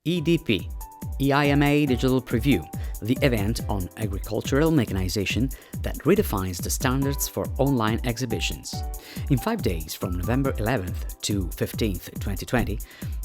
EDP, Eima Digital Preview, the event on agricultural mechanization that redefines the standards for online exhibitions. In 5 days, from November 11th to 15th, 2020,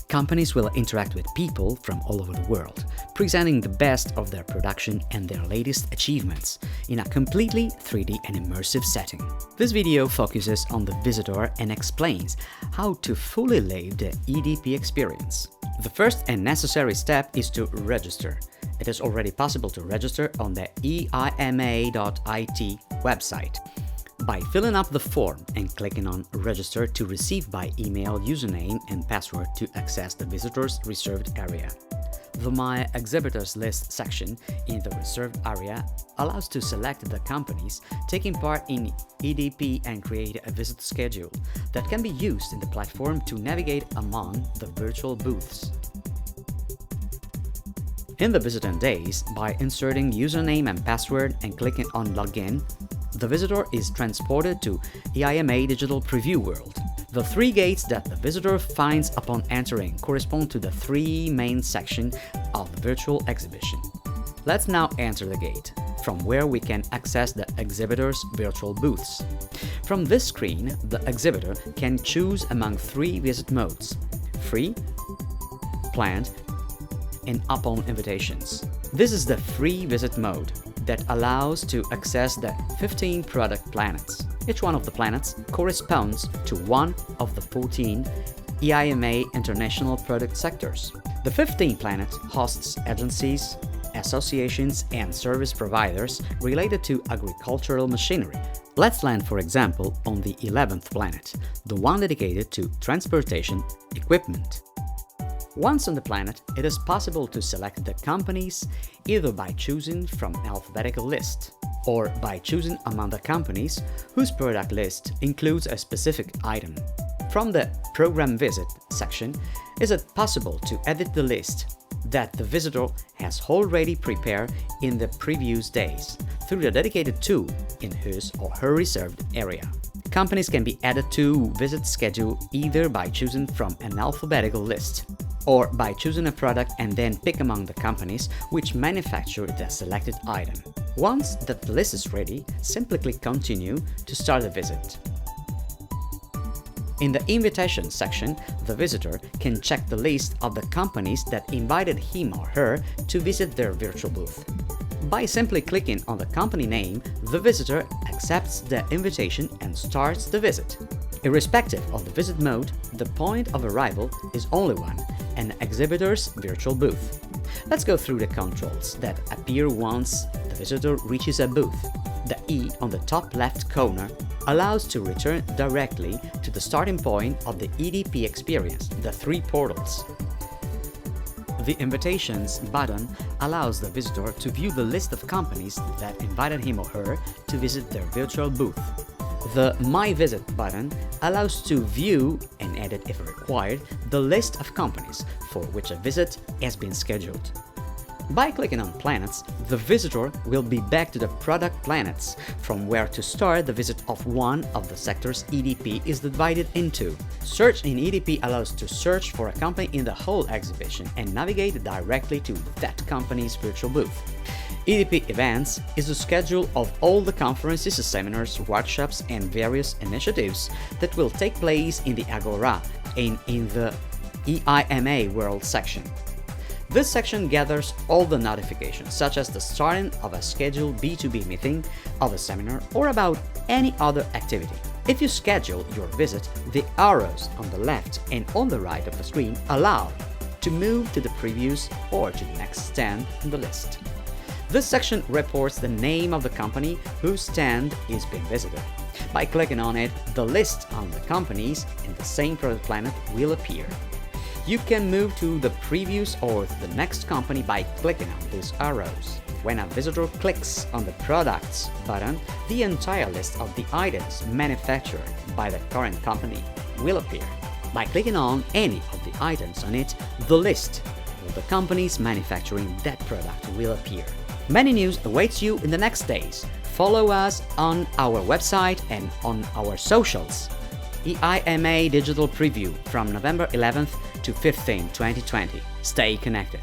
companies will interact with people from all over the world, presenting the best of their production and their latest achievements in a completely 3D and immersive setting. This video focuses on the visitor and explains how to fully live the EDP experience. The first and necessary step is to register. It is already possible to register on the eima.it website by filling up the form and clicking on Register to receive by email username and password to access the visitor's reserved area. The My Exhibitors List section in the reserved area allows to select the companies taking part in EDP and create a visit schedule that can be used in the platform to navigate among the virtual booths. In the visitor days, by inserting username and password and clicking on Login, the visitor is transported to Eima Digital Preview World. The 3 gates that the visitor finds upon entering correspond to the 3 main sections of the virtual exhibition. Let's now enter the gate, from where we can access the exhibitor's virtual booths. From this screen, the exhibitor can choose among 3 visit modes: free, planned, and upon invitations. This is the free visit mode that allows to access the 15 product planets. Each one of the planets corresponds to one of the 14 Eima international product sectors. The 15th planet hosts agencies, associations, and service providers related to agricultural machinery. Let's land, for example, on the 11th planet, the one dedicated to transportation equipment. Once on the planet, it is possible to select the companies either by choosing from an alphabetical list or by choosing among the companies whose product list includes a specific item. From the Program Visit section, is it possible to edit the list that the visitor has already prepared in the previous days through the dedicated tool in his or her reserved area. Companies can be added to visit schedule either by choosing from an alphabetical list or by choosing a product and then pick among the companies which manufacture the selected item. Once that the list is ready, simply click Continue to start the visit. In the Invitation section, the visitor can check the list of the companies that invited him or her to visit their virtual booth. By simply clicking on the company name, the visitor accepts the invitation and starts the visit. Irrespective of the visit mode, the point of arrival is only one: an exhibitor's virtual booth. Let's go through the controls that appear once the visitor reaches a booth. The E on the top left corner allows to return directly to the starting point of the EDP experience, the 3 portals. The Invitations button allows the visitor to view the list of companies that invited him or her to visit their virtual booth. The My Visit button allows to view and edit, if required, the list of companies for which a visit has been scheduled. By clicking on Planets, the visitor will be back to the product planets, from where to start the visit of one of the sectors EDP is divided into. Search in EDP allows to search for a company in the whole exhibition and navigate directly to that company's virtual booth. EDP Events is the schedule of all the conferences, seminars, workshops, and various initiatives that will take place in the Agora and in the Eima World section. This section gathers all the notifications, such as the starting of a scheduled B2B meeting, of a seminar, or about any other activity. If you schedule your visit, the arrows on the left and on the right of the screen allow to move to the previous or to the next stand on the list. This section reports the name of the company whose stand is being visited. By clicking on it, the list on the companies in the same product planet will appear. You can move to the previous or the next company by clicking on these arrows. When a visitor clicks on the Products button, the entire list of the items manufactured by the current company will appear. By clicking on any of the items on it, the list of the companies manufacturing that product will appear. Many news awaits you in the next days. Follow us on our website and on our socials. Eima Digital Preview from November 11th to 15 2020. Stay connected.